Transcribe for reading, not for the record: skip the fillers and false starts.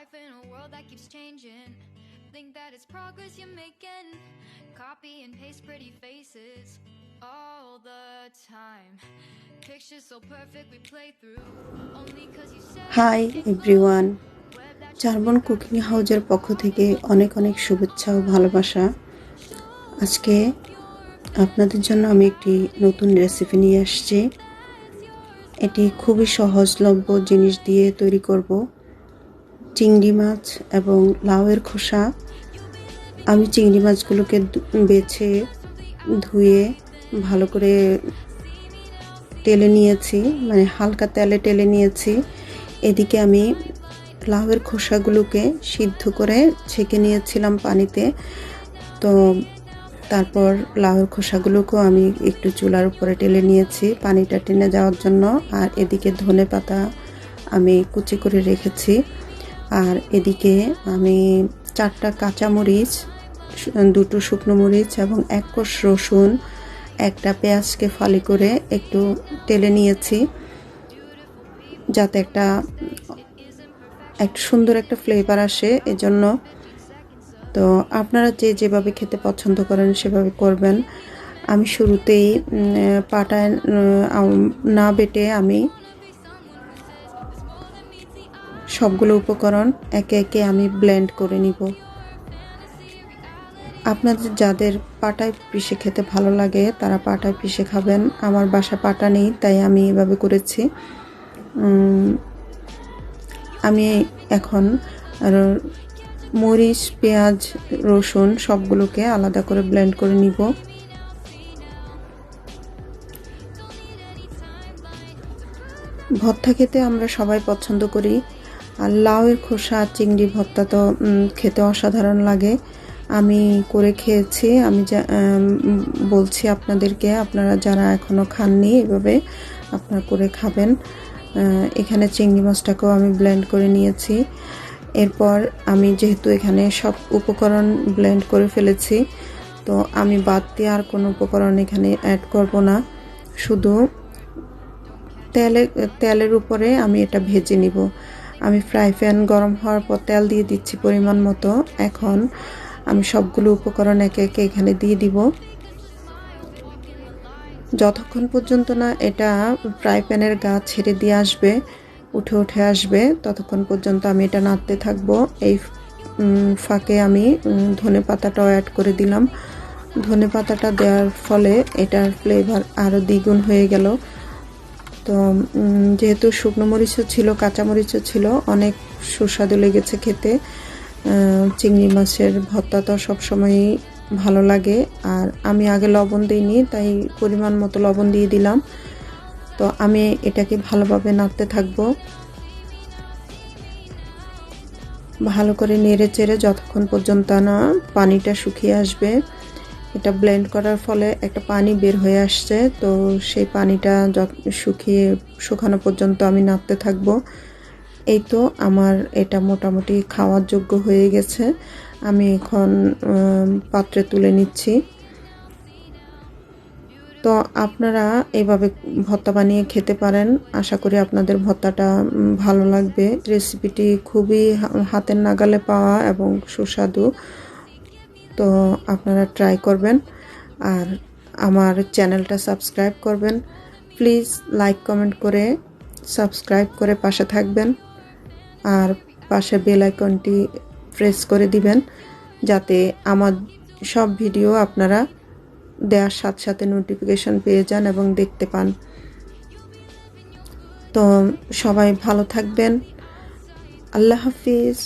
life in a world that keeps changing. Think that it's progress you're making. Copy and paste pretty faces all the time. Pictures so perfect we play through. Only cause you said hi everyone, চারবন cooking হাউজের পক্ষ থেকে অনেক অনেক শুভেচ্ছা ও ভালোবাসা। আজকে আপনাদের জন্য আমি একটি নতুন রেসিপি নিয়ে আসছি। এটি খুবই সহজলভ্য জিনিস দিয়ে তৈরি করব। চিংড়ি মাছ এবং লাউয়ের খোসা। আমি চিংড়ি মাছগুলোকে বেছে ধুয়ে ভালো করে টেলে নিয়েছি, মানে হালকা তেলে টেলে নিয়েছি। এদিকে আমি লাউয়ের খোসাগুলোকে সিদ্ধ করে ছেঁকে নিয়েছিলাম পানিতে। তো তারপর লাউয়ের খোসাগুলোকেও আমি একটু চুলার উপরে টেলে নিয়েছি পানিটা টেনে যাওয়ার জন্য। আর এদিকে ধনে পাতা আমি কুচি করে রেখেছি। আর এদিকে আমি 4টা কাঁচামরিচ, 2টো শুকনো মরিচ এবং 1 কোষ রসুন, একটা পেঁয়াজকে ফালি করে একটু টেলে নিয়েছি, যাতে একটা সুন্দর একটা ফ্লেভার আসে এজন্য। তো আপনারা যেভাবে খেতে পছন্দ করেন সেভাবে করবেন। আমি শুরুতেই পাটায় না বেটে আমি সবগুলো উপকরণ একে একে আমি ব্লেন্ড করে নিব। আপনাদের যাদের পাটায় পিষে খেতে ভালো লাগে তারা পাটায় পিষে খাবেন। আমার বাসা পাটা নেই, তাই আমি এভাবে করেছি। আমি এখন মরিচ, পেঁয়াজ, রসুন সবগুলোকে আলাদা করে ব্লেন্ড করে নিব। ভর্তা খেতে আমরা সবাই পছন্দ করি, আর লাউয়ের খোসা চিংড়ি ভর্তা তো খেতে অসাধারণ লাগে। আমি করে খেয়েছি, আমি বলছি আপনাদেরকে, আপনারা যারা এখনও খাননি এভাবে আপনারা করে খাবেন। এখানে চিংড়ি মাছটাকেও আমি ব্লেন্ড করে নিয়েছি। এরপর আমি যেহেতু এখানে সব উপকরণ ব্লেন্ড করে ফেলেছি, তো আমি বাদ দিয়ে আর কোনো উপকরণ এখানে অ্যাড করব না। শুধু তেলের উপরে আমি এটা ভেজে নিব। আমি ফ্রাই প্যান গরম হওয়ার পর তেল দিয়ে দিচ্ছি পরিমাণ মতো। এখন আমি সবগুলো উপকরণ একে একে এখানে দিয়ে দিব। যতক্ষণ পর্যন্ত না এটা ফ্রাই প্যানের গা ছেড়ে দিয়ে আসবে, উঠে আসবে, ততক্ষণ পর্যন্ত আমি এটা নাড়তে থাকবো। এই ফাঁকে আমি ধনে পাতাটাও অ্যাড করে দিলাম। ধনে পাতাটা দেওয়ার ফলে এটার ফ্লেভার আরও দ্বিগুণ হয়ে গেল। তো যেহেতু শুকনো মরিচও ছিল, কাঁচামরিচও ছিল, অনেক সুস্বাদু লেগেছে খেতে। চিংড়ি মাছের ভর্তা তো সবসময়ই ভালো লাগে। আর আমি আগে লবণ দিইনি, তাই পরিমাণ মতো লবণ দিয়ে দিলাম। তো আমি এটাকে ভালোভাবে নাড়তে থাকবো, ভালো করে নেড়ে চেড়ে যতক্ষণ পর্যন্ত না পানিটা শুকিয়ে আসবে। এটা ব্লেন্ড করার ফলে একটা পানি বের হয়ে আসছে, তো সেই পানিটা শুকানো পর্যন্ত আমি নাড়তে থাকবো। এই তো আমার এটা মোটামুটি খাওয়ার যোগ্য হয়ে গেছে। আমি এখন পাত্রে তুলে নিচ্ছি। তো আপনারা এইভাবে ভর্তা বানিয়ে খেতে পারেন। আশা করি আপনাদের ভর্তাটা ভালো লাগবে। রেসিপিটি খুবই হাতের নাগালে পাওয়া এবং সুস্বাদু। তো আপনারা ট্রাই করবেন আর আমার চ্যানেলটা সাবস্ক্রাইব করবেন। প্লিজ লাইক কমেন্ট করে সাবস্ক্রাইব করে পাশে থাকবেন, আর পাশে বেল আইকনটি প্রেস করে দিবেন, যাতে আমার সব ভিডিও আপনারা দেওয়ার সাথে সাথে নোটিফিকেশন পেয়ে যান এবং দেখতে পান। তো সবাই ভালো থাকবেন। আল্লাহ হাফিজ।